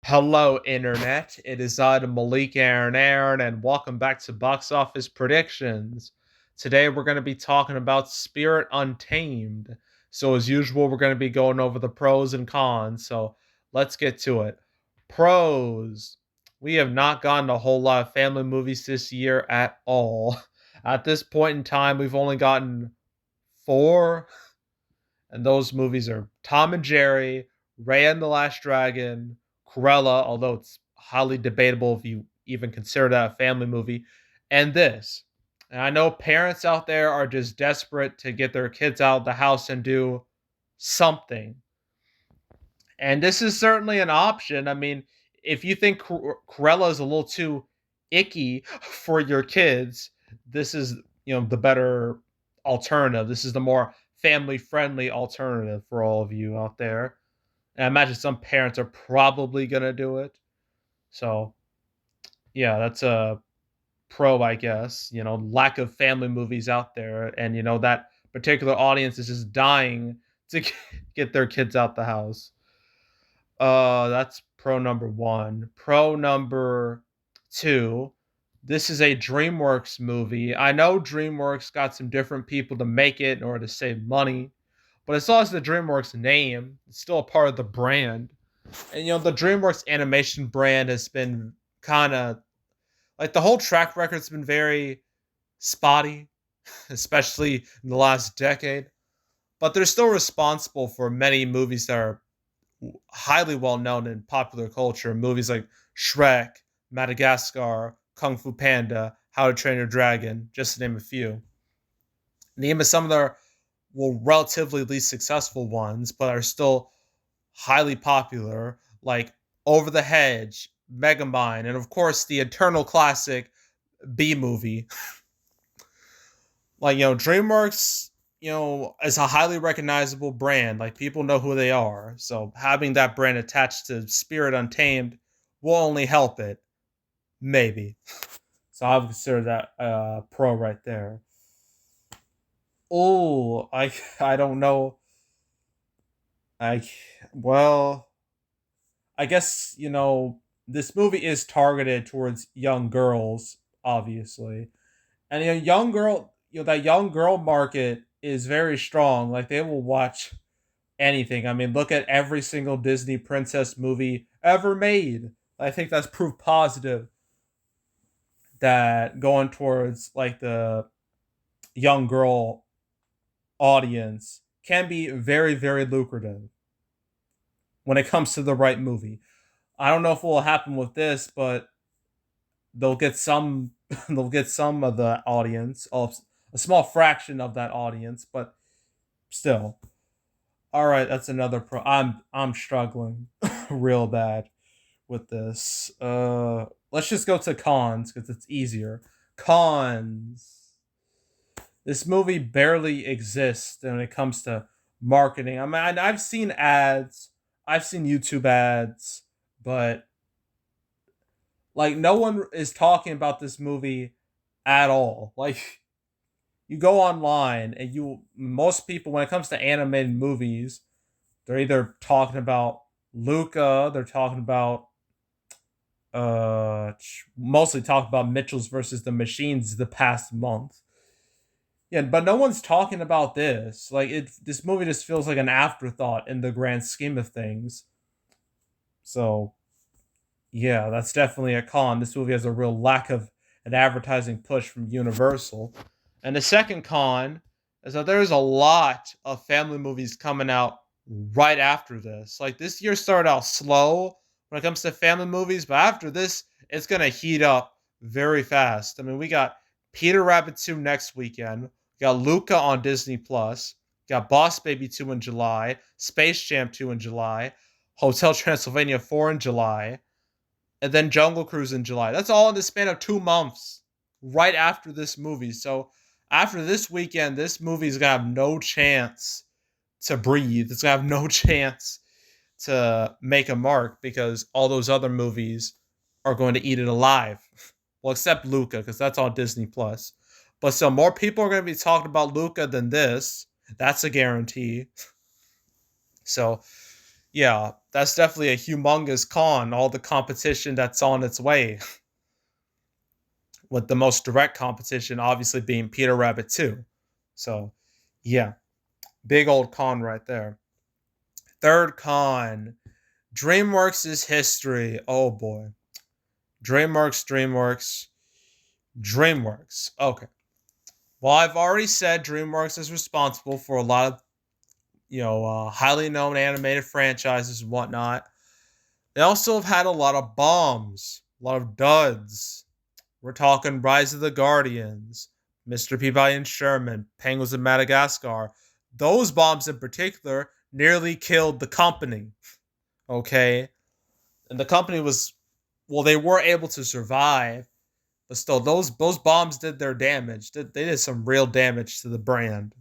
Hello, Internet. It is I, the Malik Aaron, and welcome back to Box Office Predictions. Today, we're going to be talking about Spirit Untamed. So, as usual, we're going to be going over the pros and cons. So, let's get to it. Pros. We have not gotten a whole lot of family movies this year at all. At this point in time, we've only gotten four, and those movies are Tom and Jerry, Raya and the Last Dragon, Cruella, although it's highly debatable if you even consider that a family movie, and this. And I know parents out there are just desperate to get their kids out of the house and do something. And this is certainly an option. I mean, if you think Cruella is a little too icky for your kids, this is, the better alternative. This is the more family friendly alternative for all of you out there. And I imagine some parents are probably going to do it. So, yeah, that's a pro, I guess. Lack of family movies out there. And, that particular audience is just dying to get their kids out the house. That's pro number one. Pro number two. This is a DreamWorks movie. I know DreamWorks got some different people to make it in order to save money, but as long as the DreamWorks name, it's still a part of the brand. And the DreamWorks animation brand has been kind of like the whole track record's been very spotty, especially in the last decade. But they're still responsible for many movies that are highly well known in popular culture. Movies like Shrek, Madagascar, Kung Fu Panda, How to Train Your Dragon, just to name a few. Name of some of their relatively least successful ones, but are still highly popular, like Over the Hedge, Megamind, and of course the eternal classic B movie. Like, DreamWorks, is a highly recognizable brand. Like, people know who they are. So having that brand attached to Spirit Untamed will only help it. Maybe. So I would consider that pro right there. Oh, I don't know. I well, I guess, this movie is targeted towards young girls, obviously. And that young girl market is very strong. Like, they will watch anything. I mean, look at every single Disney princess movie ever made. I think that's proof positive that going towards like the young girl audience can be very, very lucrative when it comes to the right movie. I don't know if what will happen with this, but they'll get some they'll get some of the audience, a small fraction of that audience, but still. All right, that's another pro. I'm struggling real bad with this. Let's just go to cons because it's easier. Cons. This movie barely exists when it comes to marketing. I mean, I've seen ads, I've seen YouTube ads, but like no one is talking about this movie at all. Like, you go online and most people, when it comes to animated movies, they're either talking about Luca, they're talking about mostly talking about Mitchell's versus the Machines the past month. Yeah, but no one's talking about this. Like, this movie just feels like an afterthought in the grand scheme of things. So, yeah, that's definitely a con. This movie has a real lack of an advertising push from Universal. And the second con is that there's a lot of family movies coming out right after this. Like, this year started out slow when it comes to family movies, but after this, it's going to heat up very fast. I mean, we got Peter Rabbit 2 next weekend. We got Luca on Disney Plus. Got Boss Baby 2 in July. Space Jam 2 in July. Hotel Transylvania 4 in July. And then Jungle Cruise in July. That's all in the span of 2 months right after this movie. So after this weekend, this movie's gonna have no chance to breathe. It's gonna have no chance to make a mark because all those other movies are going to eat it alive. Well, except Luca, because that's on Disney Plus. But so more people are going to be talking about Luca than this. That's a guarantee. So, yeah, that's definitely a humongous con. All the competition that's on its way, with the most direct competition obviously being Peter Rabbit 2. So, yeah, big old con right there. Third con, DreamWorks' history. Oh boy. DreamWorks. Okay. Well, I've already said DreamWorks is responsible for a lot of, highly known animated franchises and whatnot. They also have had a lot of bombs, a lot of duds. We're talking Rise of the Guardians, Mr. Peabody and Sherman, Penguins of Madagascar. Those bombs in particular nearly killed the company. Okay? And the company was, well, they were able to survive, but still, those bombs did their damage. They did some real damage to the brand.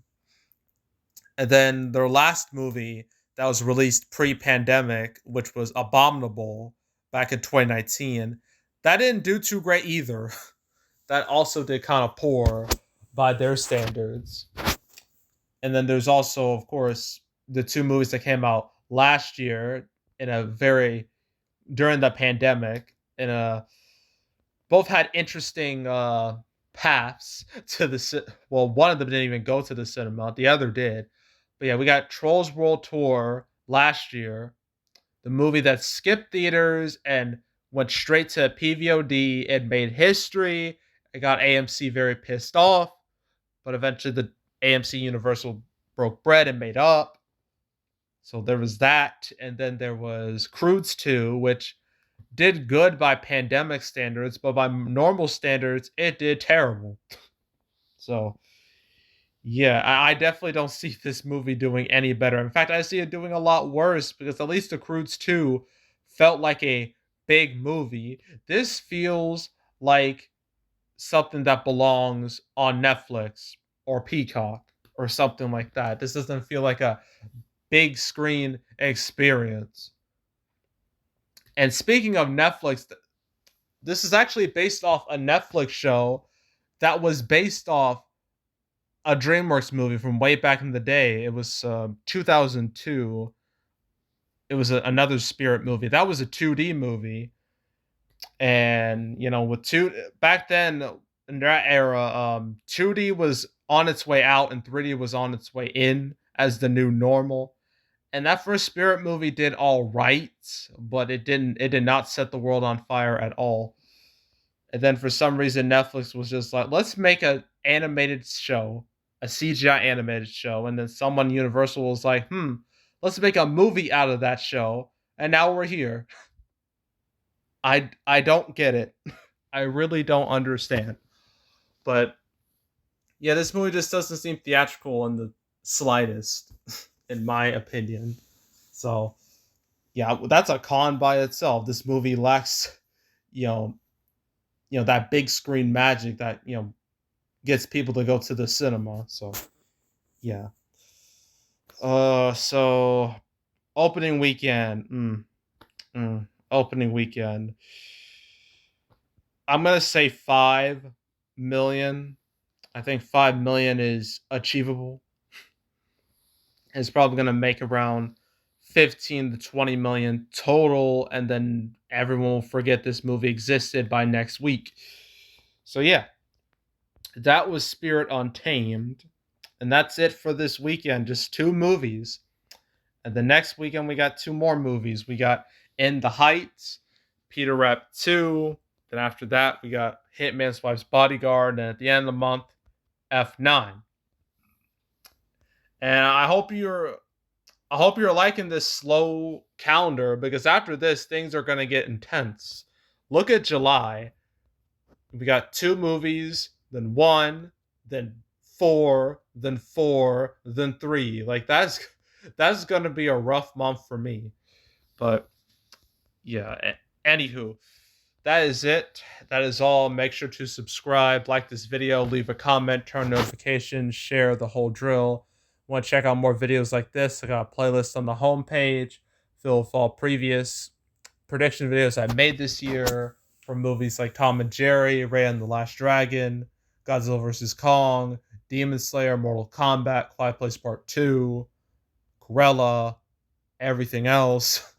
And then their last movie that was released pre-pandemic, which was Abominable back in 2019, that didn't do too great either. That also did kind of poor by their standards. And then there's also, of course, the two movies that came out last year in a very during the pandemic in a both had interesting paths to well, one of them didn't even go to the cinema, the other did. But yeah, we got Trolls World Tour last year, the movie that skipped theaters and went straight to PVOD. It made history. It got AMC very pissed off, but eventually the AMC Universal broke bread and made up. So there was that, and then there was Croods 2, which did good by pandemic standards, but by normal standards, it did terrible. So, yeah, I definitely don't see this movie doing any better. In fact, I see it doing a lot worse because at least The Croods 2 felt like a big movie. This feels like something that belongs on Netflix or Peacock or something like that. This doesn't feel like a big screen experience. And speaking of Netflix, this is actually based off a Netflix show that was based off a DreamWorks movie from way back in the day. It was 2002. It was another Spirit movie. That was a 2D movie, and with two back then in that era, 2D was on its way out and 3D was on its way in as the new normal. And that first Spirit movie did all right, but it didn't. It did not set the world on fire at all. And then for some reason, Netflix was just like, let's make a animated show, a CGI animated show. And then someone Universal was like, let's make a movie out of that show. And now we're here. I don't get it. I really don't understand. But yeah, this movie just doesn't seem theatrical in the slightest, in my opinion. So yeah, that's a con by itself. This movie lacks, you know, that big screen magic that gets people to go to the cinema. So yeah. So opening weekend. Opening weekend. I'm gonna say 5 million. I think 5 million is achievable. It's probably gonna make around 15 to 20 million total, and then everyone will forget this movie existed by next week. So yeah, that was Spirit Untamed. And that's it for this weekend. Just two movies. And the next weekend, we got two more movies. We got In the Heights, Peter Rabbit 2. Then after that, we got Hitman's Wife's Bodyguard. And at the end of the month, F9. And I hope you're liking this slow calendar, because after this, things are going to get intense. Look at July. We got two movies, then one, then four, then four, then three. Like that's gonna be a rough month for me. But yeah, anywho, that is it. That is all. Make sure to subscribe, like this video, leave a comment, turn notifications, share the whole drill. Want to check out more videos like this? I got a playlist on the homepage filled with all previous prediction videos I made this year for movies like Tom and Jerry, Raya and the Last Dragon, Godzilla vs. Kong, Demon Slayer, Mortal Kombat, Quiet Place Part 2, Cruella, everything else.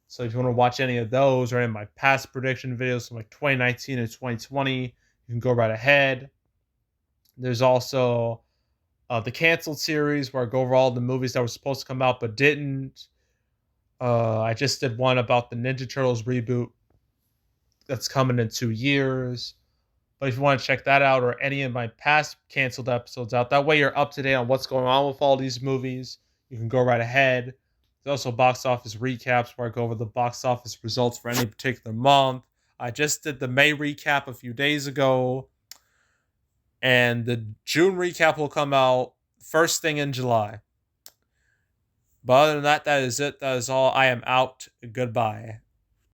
So if you want to watch any of those or any of my past prediction videos from like 2019 and 2020, you can go right ahead. There's also the canceled series where I go over all the movies that were supposed to come out but didn't. I just did one about the Ninja Turtles reboot that's coming in 2 years. But if you want to check that out or any of my past canceled episodes out, that way you're up to date on what's going on with all these movies. You can go right ahead. There's also box office recaps where I go over the box office results for any particular month. I just did the May recap a few days ago, and the June recap will come out first thing in July. But other than that, that is it. That is all. I am out. Goodbye.